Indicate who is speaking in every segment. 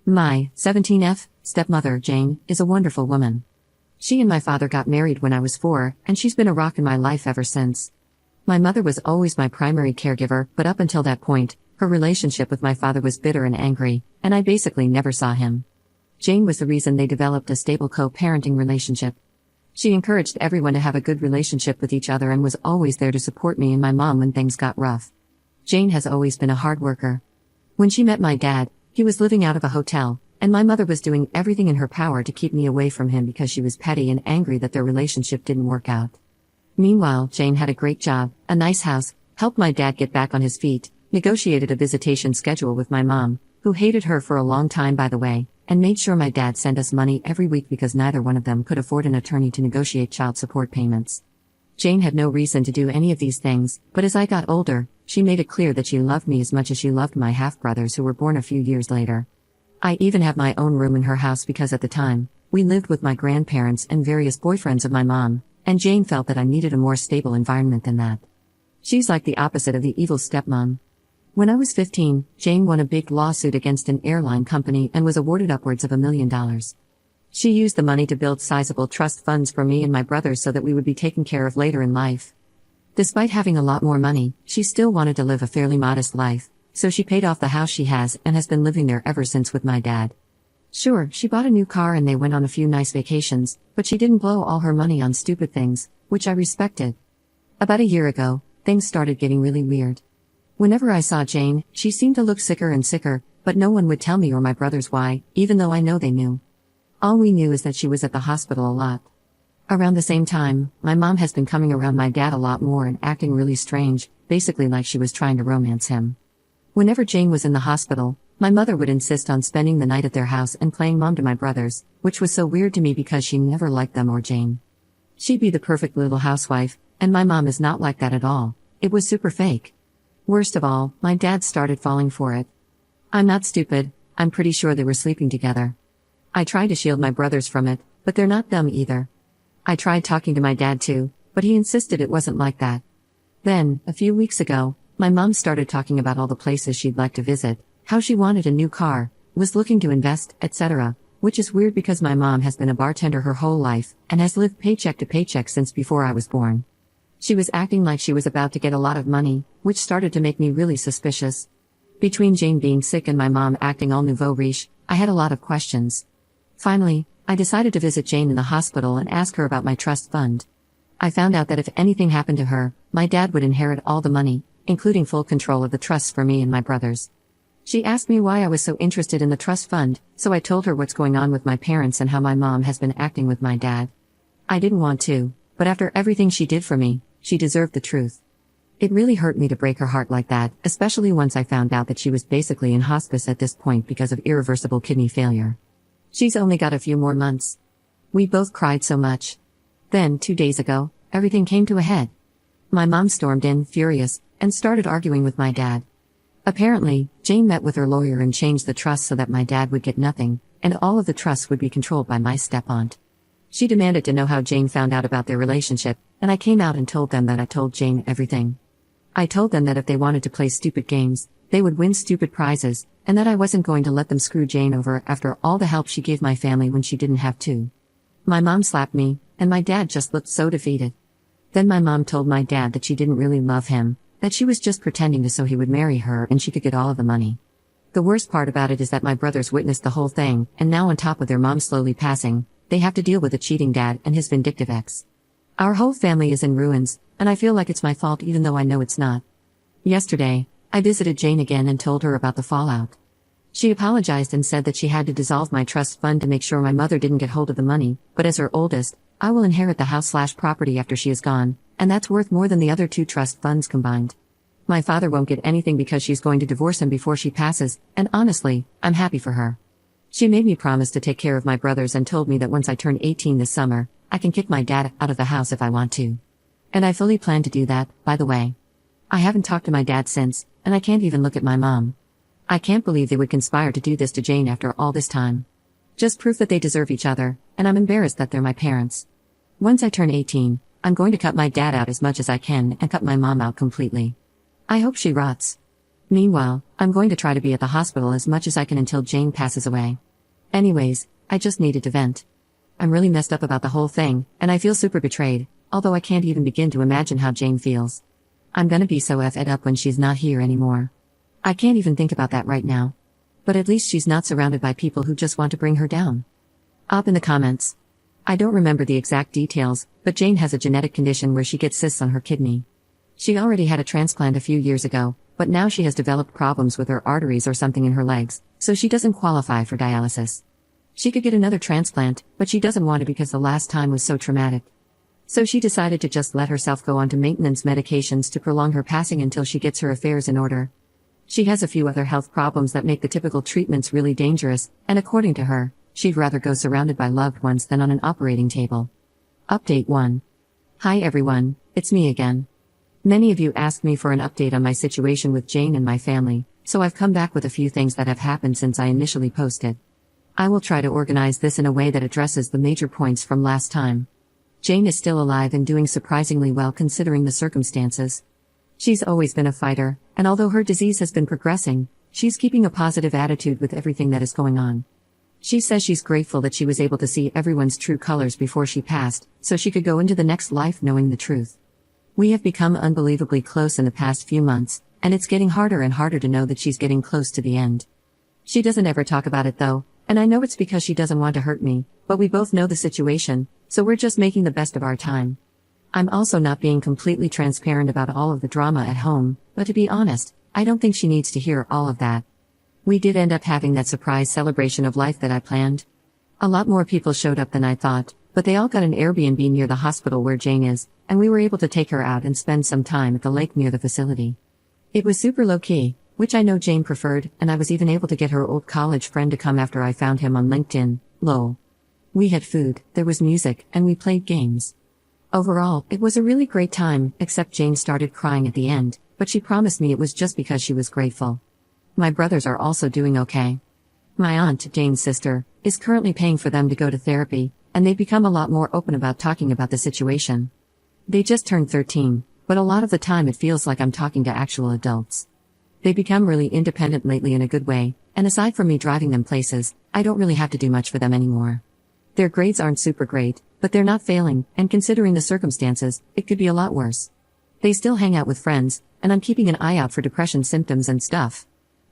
Speaker 1: My 17F stepmother, Jane, is a wonderful woman. She and my father got married when I was 4, and she's been a rock in my life ever since. My mother was always my primary caregiver, but up until that point, her relationship with my father was bitter and angry, and I basically never saw him. Jane was the reason they developed a stable co-parenting relationship. She encouraged everyone to have a good relationship with each other and was always there to support me and my mom when things got rough. Jane has always been a hard worker. When she met my dad, he was living out of a hotel, and my mother was doing everything in her power to keep me away from him because she was petty and angry that their relationship didn't work out. Meanwhile, Jane had a great job, a nice house, helped my dad get back on his feet, negotiated a visitation schedule with my mom, who hated her for a long time by the way, and made sure my dad sent us money every week because neither one of them could afford an attorney to negotiate child support payments. Jane had no reason to do any of these things, but as I got older, she made it clear that she loved me as much as she loved my half-brothers who were born a few years later. I even have my own room in her house because at the time, we lived with my grandparents and various boyfriends of my mom, and Jane felt that I needed a more stable environment than that. She's like the opposite of the evil stepmom. When I was 15, Jane won a big lawsuit against an airline company and was awarded upwards of $1 million. She used the money to build sizable trust funds for me and my brothers so that we would be taken care of later in life. Despite having a lot more money, she still wanted to live a fairly modest life, so she paid off the house she has and has been living there ever since with my dad. Sure, she bought a new car and they went on a few nice vacations, but she didn't blow all her money on stupid things, which I respected. About a year ago, things started getting really weird. Whenever I saw Jane, she seemed to look sicker and sicker, but no one would tell me or my brothers why, even though I know they knew. All we knew is that she was at the hospital a lot. Around the same time, my mom has been coming around my dad a lot more and acting really strange, basically like she was trying to romance him. Whenever Jane was in the hospital, my mother would insist on spending the night at their house and playing mom to my brothers, which was so weird to me because she never liked them or Jane. She'd be the perfect little housewife, and my mom is not like that at all. It was super fake. Worst of all, my dad started falling for it. I'm not stupid, I'm pretty sure they were sleeping together. I tried to shield my brothers from it, but they're not dumb either. I tried talking to my dad too, but he insisted it wasn't like that. Then, a few weeks ago, my mom started talking about all the places she'd like to visit, how she wanted a new car, was looking to invest, etc., which is weird because my mom has been a bartender her whole life and has lived paycheck to paycheck since before I was born. She was acting like she was about to get a lot of money, which started to make me really suspicious. Between Jane being sick and my mom acting all nouveau riche, I had a lot of questions. Finally, I decided to visit Jane in the hospital and ask her about my trust fund. I found out that if anything happened to her, my dad would inherit all the money, including full control of the trusts for me and my brothers. She asked me why I was so interested in the trust fund, so I told her what's going on with my parents and how my mom has been acting with my dad. I didn't want to, but after everything she did for me, she deserved the truth. It really hurt me to break her heart like that, especially once I found out that she was basically in hospice at this point because of irreversible kidney failure. She's only got a few more months. We both cried so much. Then, 2 days ago, everything came to a head. My mom stormed in, furious, and started arguing with my dad. Apparently, Jane met with her lawyer and changed the trust so that my dad would get nothing, and all of the trusts would be controlled by my step-aunt. She demanded to know how Jane found out about their relationship, and I came out and told them that I told Jane everything. I told them that if they wanted to play stupid games, they would win stupid prizes, and that I wasn't going to let them screw Jane over after all the help she gave my family when she didn't have to. My mom slapped me, and my dad just looked so defeated. Then my mom told my dad that she didn't really love him, that she was just pretending to so he would marry her and she could get all of the money. The worst part about it is that my brothers witnessed the whole thing, and now on top of their mom slowly passing, they have to deal with a cheating dad and his vindictive ex. Our whole family is in ruins, and I feel like it's my fault even though I know it's not. Yesterday, I visited Jane again and told her about the fallout. She apologized and said that she had to dissolve my trust fund to make sure my mother didn't get hold of the money, but as her oldest, I will inherit the house/property after she is gone, and that's worth more than the other 2 trust funds combined. My father won't get anything because she's going to divorce him before she passes, and honestly, I'm happy for her. She made me promise to take care of my brothers and told me that once I turn 18 this summer, I can kick my dad out of the house if I want to. And I fully plan to do that, by the way. I haven't talked to my dad since, and I can't even look at my mom. I can't believe they would conspire to do this to Jane after all this time. Just proof that they deserve each other, and I'm embarrassed that they're my parents. Once I turn 18, I'm going to cut my dad out as much as I can and cut my mom out completely. I hope she rots. Meanwhile, I'm going to try to be at the hospital as much as I can until Jane passes away. Anyways, I just needed to vent. I'm really messed up about the whole thing, and I feel super betrayed, although I can't even begin to imagine how Jane feels. I'm gonna be so effed up when she's not here anymore. I can't even think about that right now. But at least she's not surrounded by people who just want to bring her down. Up in the comments. I don't remember the exact details, but Jane has a genetic condition where she gets cysts on her kidney. She already had a transplant a few years ago, but now she has developed problems with her arteries or something in her legs, so she doesn't qualify for dialysis. She could get another transplant, but she doesn't want to because the last time was so traumatic. So she decided to just let herself go onto maintenance medications to prolong her passing until she gets her affairs in order. She has a few other health problems that make the typical treatments really dangerous, and according to her, she'd rather go surrounded by loved ones than on an operating table. Update 1. Hi everyone, it's me again. Many of you asked me for an update on my situation with Jane and my family, so I've come back with a few things that have happened since I initially posted. I will try to organize this in a way that addresses the major points from last time. Jane is still alive and doing surprisingly well considering the circumstances. She's always been a fighter, and although her disease has been progressing, she's keeping a positive attitude with everything that is going on. She says she's grateful that she was able to see everyone's true colors before she passed, so she could go into the next life knowing the truth. We have become unbelievably close in the past few months, and it's getting harder and harder to know that she's getting close to the end. She doesn't ever talk about it though, and I know it's because she doesn't want to hurt me, but we both know the situation, so we're just making the best of our time. I'm also not being completely transparent about all of the drama at home, but to be honest, I don't think she needs to hear all of that. We did end up having that surprise celebration of life that I planned. A lot more people showed up than I thought, but they all got an Airbnb near the hospital where Jane is, and we were able to take her out and spend some time at the lake near the facility. It was super low-key, which I know Jane preferred, and I was even able to get her old college friend to come after I found him on LinkedIn, lol. We had food, there was music, and we played games. Overall, it was a really great time, except Jane started crying at the end, but she promised me it was just because she was grateful. My brothers are also doing okay. My aunt, Jane's sister, is currently paying for them to go to therapy, and they've become a lot more open about talking about the situation. They just turned 13, but a lot of the time it feels like I'm talking to actual adults. They become really independent lately in a good way, and aside from me driving them places, I don't really have to do much for them anymore. Their grades aren't super great, but they're not failing, and considering the circumstances, it could be a lot worse. They still hang out with friends, and I'm keeping an eye out for depression symptoms and stuff.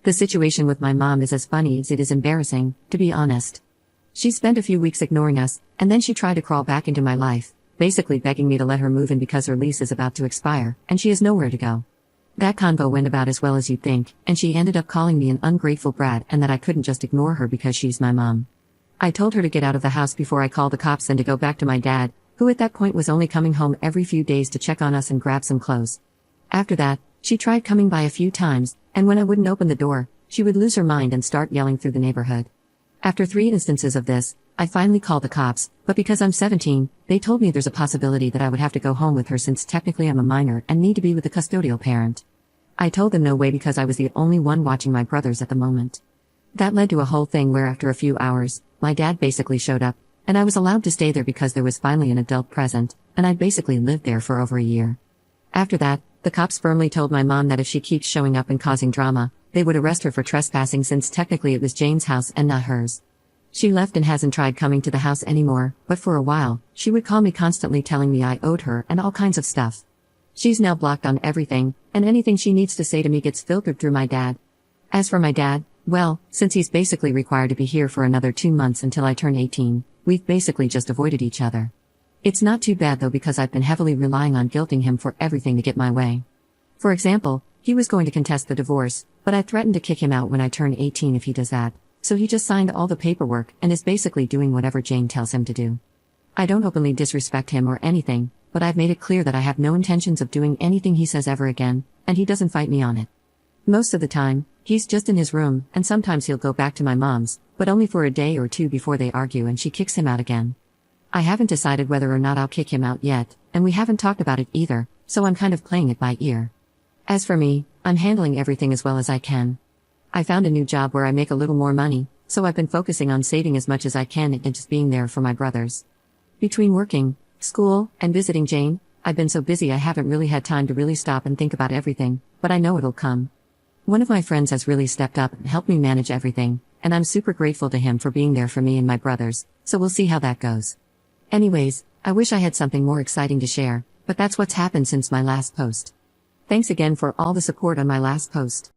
Speaker 1: The situation with my mom is as funny as it is embarrassing, to be honest. She spent a few weeks ignoring us, and then she tried to crawl back into my life, basically begging me to let her move in because her lease is about to expire, and she has nowhere to go. That convo went about as well as you'd think, and she ended up calling me an ungrateful brat and that I couldn't just ignore her because she's my mom. I told her to get out of the house before I called the cops and to go back to my dad, who at that point was only coming home every few days to check on us and grab some clothes. After that, she tried coming by a few times, and when I wouldn't open the door, she would lose her mind and start yelling through the neighborhood. After 3 instances of this, I finally called the cops, but because I'm 17, they told me there's a possibility that I would have to go home with her since technically I'm a minor and need to be with a custodial parent. I told them no way because I was the only one watching my brothers at the moment. That led to a whole thing where after a few hours, my dad basically showed up, and I was allowed to stay there because there was finally an adult present, and I'd basically lived there for over a year. After that, the cops firmly told my mom that if she keeps showing up and causing drama, they would arrest her for trespassing since technically it was Jane's house and not hers. She left and hasn't tried coming to the house anymore, but for a while, she would call me constantly telling me I owed her and all kinds of stuff. She's now blocked on everything, and anything she needs to say to me gets filtered through my dad. As for my dad, well, since he's basically required to be here for another 2 months until I turn 18, we've basically just avoided each other. It's not too bad though because I've been heavily relying on guilting him for everything to get my way. For example, he was going to contest the divorce, but I threatened to kick him out when I turn 18 if he does that, so he just signed all the paperwork and is basically doing whatever Jane tells him to do. I don't openly disrespect him or anything, but I've made it clear that I have no intentions of doing anything he says ever again, and he doesn't fight me on it. Most of the time, he's just in his room, and sometimes he'll go back to my mom's, but only for a day or two before they argue and she kicks him out again. I haven't decided whether or not I'll kick him out yet, and we haven't talked about it either, so I'm kind of playing it by ear. As for me, I'm handling everything as well as I can. I found a new job where I make a little more money, so I've been focusing on saving as much as I can and just being there for my brothers. Between working, school, and visiting Jane, I've been so busy I haven't really had time to really stop and think about everything, but I know it'll come. One of my friends has really stepped up and helped me manage everything, and I'm super grateful to him for being there for me and my brothers, so we'll see how that goes. Anyways, I wish I had something more exciting to share, but that's what's happened since my last post. Thanks again for all the support on my last post.